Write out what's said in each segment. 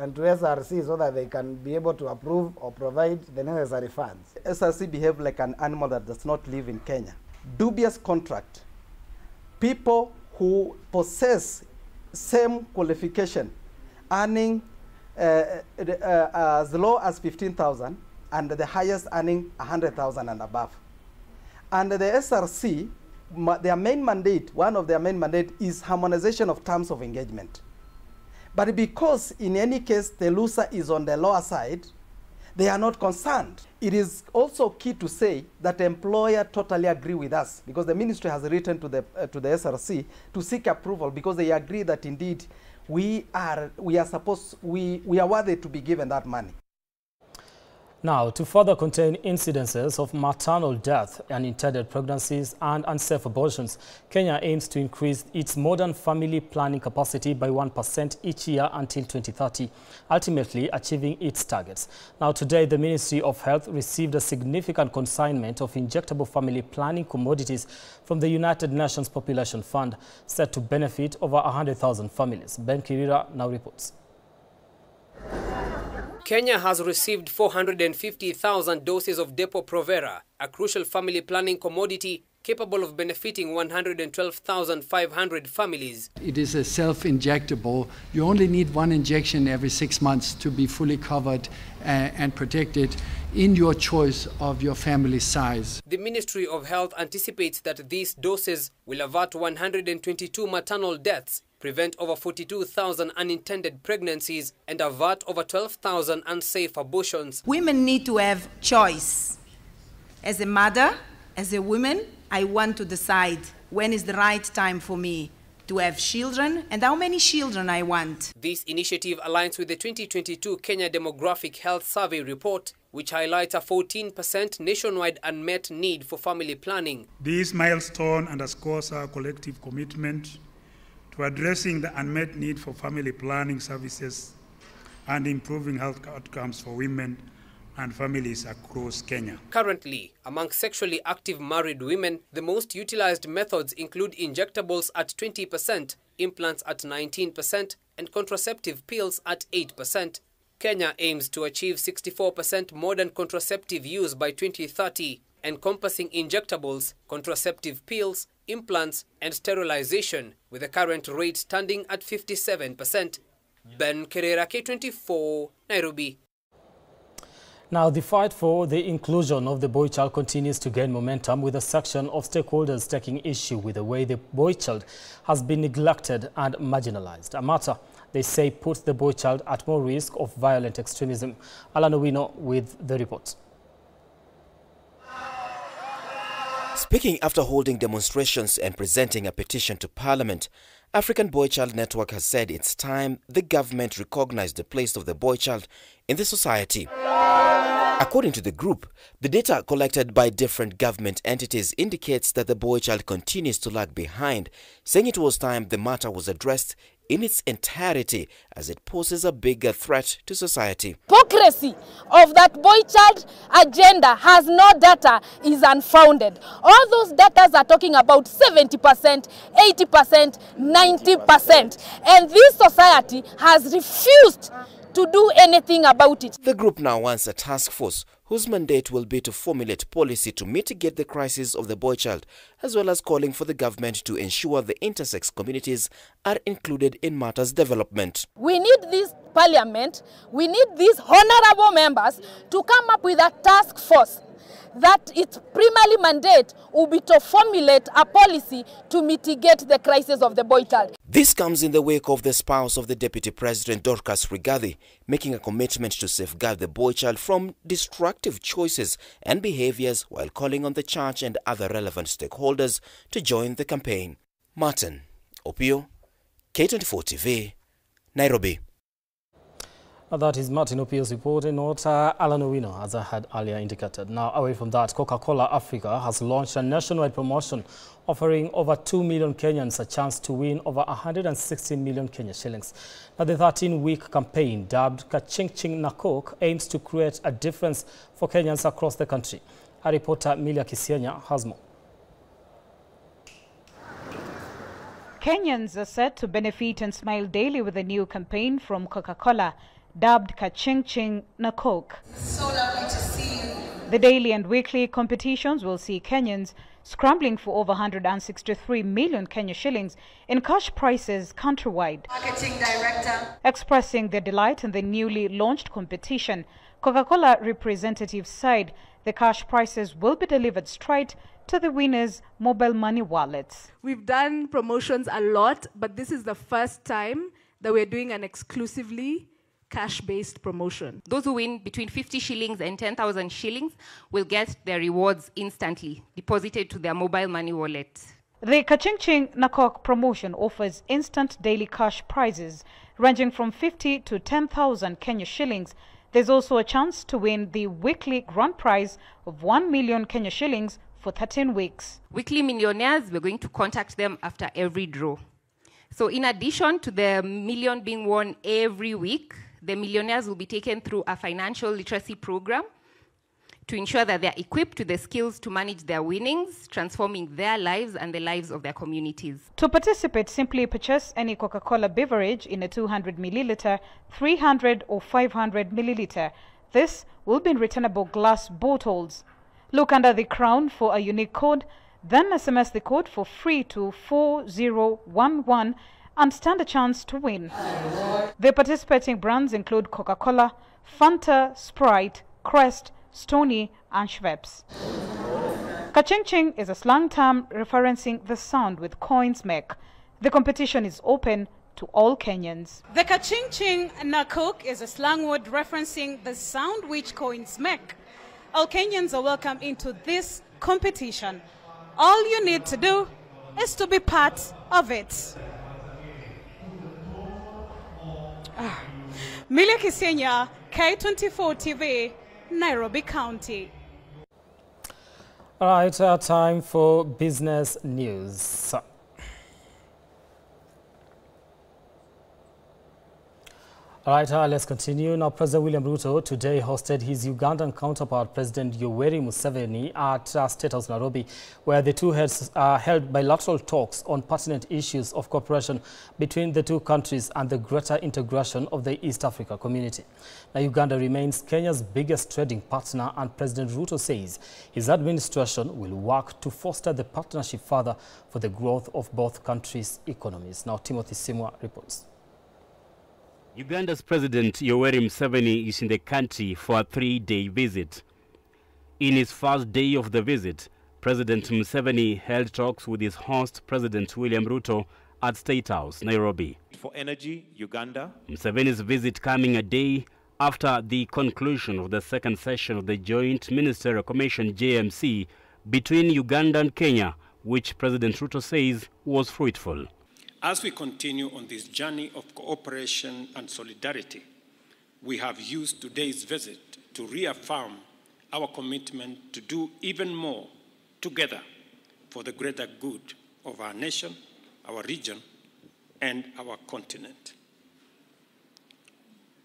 and to SRC so that they can be able to approve or provide the necessary funds. SRC behave like an animal that does not live in Kenya. Dubious contract. People who possess same qualification, earning as low as 15,000 and the highest earning 100,000 and above. And the SRC, their main mandate, one of their main mandate is harmonization of terms of engagement. But because in any case the loser is on the lower side, they are not concerned. It is also key to say that the employer totally agree with us, because the ministry has written to the SRC to seek approval, because they agree that indeed we are worthy to be given that money. Now, to further contain incidences of maternal death, unintended pregnancies and unsafe abortions, Kenya aims to increase its modern family planning capacity by 1% each year until 2030, ultimately achieving its targets. Now, today, the Ministry of Health received a significant consignment of injectable family planning commodities from the United Nations Population Fund, set to benefit over 100,000 families. Ben Kirira now reports. Kenya has received 450,000 doses of Depo-Provera, a crucial family planning commodity capable of benefiting 112,500 families. It is a self-injectable. You only need one injection every 6 months to be fully covered and protected in your choice of your family size. The Ministry of Health anticipates that these doses will avert 122 maternal deaths, prevent over 42,000 unintended pregnancies, and avert over 12,000 unsafe abortions. Women need to have choice. As a mother, as a woman, I want to decide when is the right time for me to have children and how many children I want. This initiative aligns with the 2022 Kenya Demographic Health Survey report, which highlights a 14% nationwide unmet need for family planning. This milestone underscores our collective commitment to addressing the unmet need for family planning services and improving health outcomes for women and families across Kenya. Currently, among sexually active married women, the most utilized methods include injectables at 20%, implants at 19%, and contraceptive pills at 8%. Kenya aims to achieve 64% modern contraceptive use by 2030, encompassing injectables, contraceptive pills, implants, and sterilization, with the current rate standing at 57%. Ben Kerera, K24, Nairobi. Now, the fight for the inclusion of the boy child continues to gain momentum, with a section of stakeholders taking issue with the way the boy child has been neglected and marginalized. A matter they say puts the boy child at more risk of violent extremism. Alan Owino with the report. Speaking after holding demonstrations and presenting a petition to Parliament, African Boy Child Network has said it's time the government recognized the place of the boy child in the society. According to the group, the data collected by different government entities indicates that the boy child continues to lag behind, saying it was time the matter was addressed in its entirety as it poses a bigger threat to society. Hypocrisy of that boy child agenda has no data is unfounded. All those data are talking about 70%, 80%, 90%. And this society has refused to do anything about it. The group now wants a task force whose mandate will be to formulate policy to mitigate the crisis of the boy child, as well as calling for the government to ensure the intersex communities are included in matters development. We need this parliament, we need these honorable members to come up with a task force that its primary mandate will be to formulate a policy to mitigate the crisis of the boy child. This comes in the wake of the spouse of the Deputy President, Dorcas Rigathi, making a commitment to safeguard the boy child from destructive choices and behaviors, while calling on the church and other relevant stakeholders to join the campaign. Martin Opio, K24 TV, Nairobi. That is Martin Opio's report, and not Alan Owino, as I had earlier indicated. Now, away from that, Coca-Cola Africa has launched a nationwide promotion offering over 2 million Kenyans a chance to win over 160 million Kenya shillings. Now, the 13-week campaign, dubbed Kaching Ching na Coke, aims to create a difference for Kenyans across the country. Our reporter Milia Kisienya has more. Kenyans are set to benefit and smile daily with a new campaign from Coca-Cola, dubbed Kachingching na Coke. So lovely to see you. The daily and weekly competitions will see Kenyans scrambling for over 163 million Kenya shillings in cash prizes countrywide. Marketing Director. Expressing their delight in the newly launched competition, Coca-Cola representatives said the cash prizes will be delivered straight to the winners' mobile money wallets. We've done promotions a lot, but this is the first time that we're doing an exclusively cash-based promotion. Those who win between 50 shillings and 10,000 shillings will get their rewards instantly deposited to their mobile money wallet. The Kachingching na Coke promotion offers instant daily cash prizes ranging from 50 to 10,000 Kenya shillings. There's also a chance to win the weekly grand prize of 1 million Kenya shillings for 13 weeks. Weekly millionaires, we're going to contact them after every draw. So in addition to the million being won every week, the millionaires will be taken through a financial literacy program to ensure that they're equipped with the skills to manage their winnings, transforming their lives and the lives of their communities. To participate, simply purchase any Coca-Cola beverage in a 200 milliliter, 300 or 500 milliliter. This will be in returnable glass bottles. Look under the crown for a unique code, then SMS the code for free to 4011 and stand a chance to win. The participating brands include Coca-Cola, Fanta, Sprite, Crest, Stoney and Schweppes. Kachingching is a slang term referencing the sound with coins make. The competition is open to all Kenyans. The Kachingching na Coke is a slang word referencing the sound which coins make. All Kenyans are welcome into this competition. All you need to do is to be part of it. Milia Kisenya, K24 TV, Nairobi County. All right, time for business news. All right, let's continue. Now, President William Ruto today hosted his Ugandan counterpart, President Yoweri Museveni, at State House, Nairobi, where the two heads held bilateral talks on pertinent issues of cooperation between the two countries and the greater integration of the East Africa community. Now, Uganda remains Kenya's biggest trading partner, and President Ruto says his administration will work to foster the partnership further for the growth of both countries' economies. Now, Timothy Simwa reports. Uganda's President Yoweri Museveni is in the country for a 3-day visit. In his first day of the visit, President Museveni held talks with his host, President William Ruto, at State House, Nairobi. For energy, Uganda. Museveni's visit coming a day after the conclusion of the second session of the Joint Ministerial Commission, JMC, between Uganda and Kenya, which President Ruto says was fruitful. As we continue on this journey of cooperation and solidarity, we have used today's visit to reaffirm our commitment to do even more together for the greater good of our nation, our region, and our continent.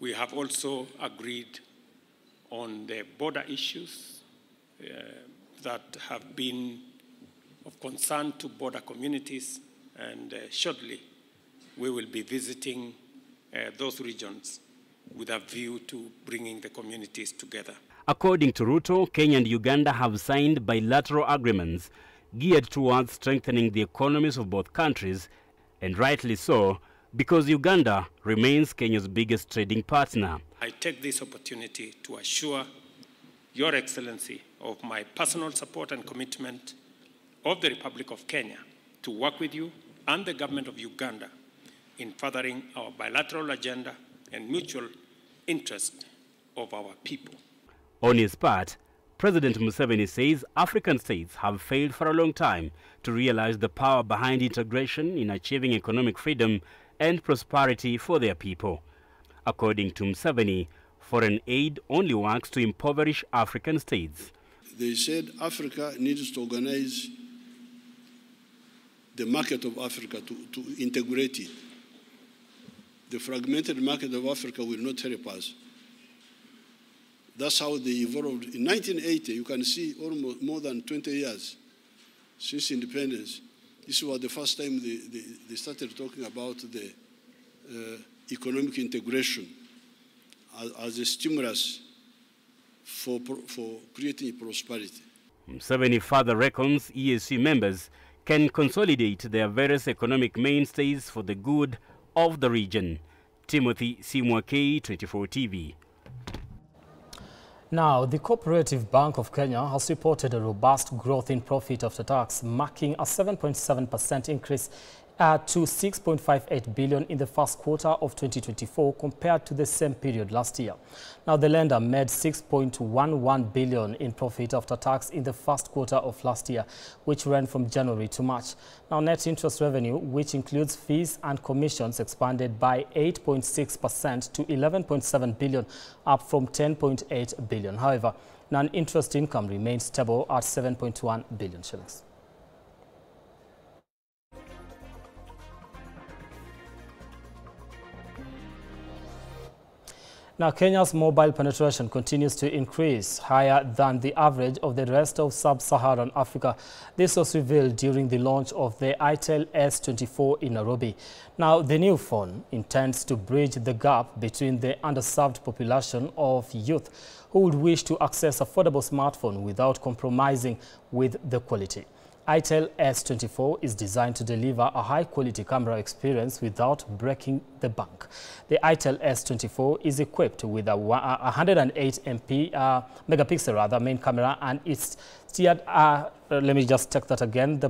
We have also agreed on the border issues that have been of concern to border communities, and shortly we will be visiting those regions with a view to bringing the communities together. According to Ruto, Kenya and Uganda have signed bilateral agreements geared towards strengthening the economies of both countries, and rightly so, because Uganda remains Kenya's biggest trading partner. I take this opportunity to assure Your Excellency of my personal support and commitment of the Republic of Kenya to work with you and the government of Uganda in furthering our bilateral agenda and mutual interest of our people. On his part, President Museveni says African states have failed for a long time to realize the power behind integration in achieving economic freedom and prosperity for their people. According to Museveni, foreign aid only works to impoverish African states. They said Africa needs to organize the market of Africa to integrate it. The fragmented market of Africa will not help us. That's how they evolved. In 1980, you can see almost more than 20 years since independence. This was the first time they started talking about the economic integration. as a stimulus for creating prosperity. Museveni further reckons EAC members can consolidate their various economic mainstays for the good of the region. Timothy Simwa, K24 TV. Now, the Cooperative Bank of Kenya has reported a robust growth in profit after tax, marking a 7.7% increase to 6.58 billion in the first quarter of 2024 compared to the same period last year. Now, the lender made 6.11 billion in profit after tax in the first quarter of last year, which ran from January to March. Now, net interest revenue, which includes fees and commissions, expanded by 8.6% to 11.7 billion, up from 10.8 billion. However, non-interest income remains stable at 7.1 billion shillings. Now, Kenya's mobile penetration continues to increase, higher than the average of the rest of sub-Saharan Africa. This was revealed during the launch of the Itel S24 in Nairobi. Now, the new phone intends to bridge the gap between the underserved population of youth who would wish to access affordable smartphone without compromising with the quality. Itel S24 is designed to deliver a high-quality camera experience without breaking the bank. The Itel S24 is equipped with a 108 megapixel main camera, and it's steered. Let me just check that again.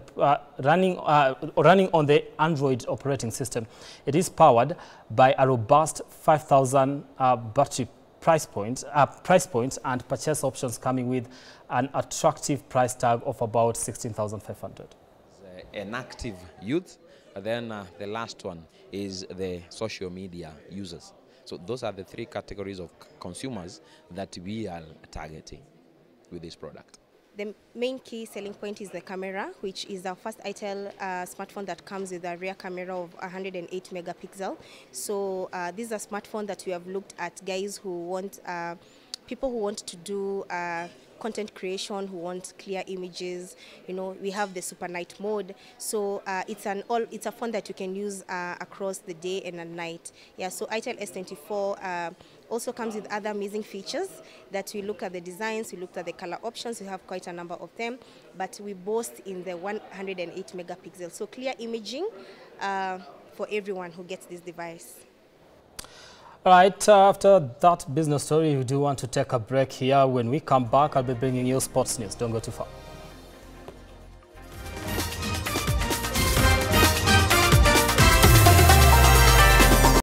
Running on the Android operating system. It is powered by a robust 5,000 battery price point and purchase options coming with an attractive price tag of about 16,500. An active youth, and then the last one is the social media users. So those are the three categories of consumers that we are targeting with this product. The main key selling point is the camera, which is our first Itel smartphone that comes with a rear camera of 108 megapixel. So this is a smartphone that we have looked at guys who want, people who want to do content creation, who want clear images. You know, we have the super night mode. So it's a phone that you can use across the day and at night. Yeah, so Itel S24 also comes with other amazing features that we look at the designs, we looked at the color options, we have quite a number of them, but we boast in the 108 megapixels. So clear imaging for everyone who gets this device. All right, after that business story, we do want to take a break here. When we come back, I'll be bringing you sports news. Don't go too far.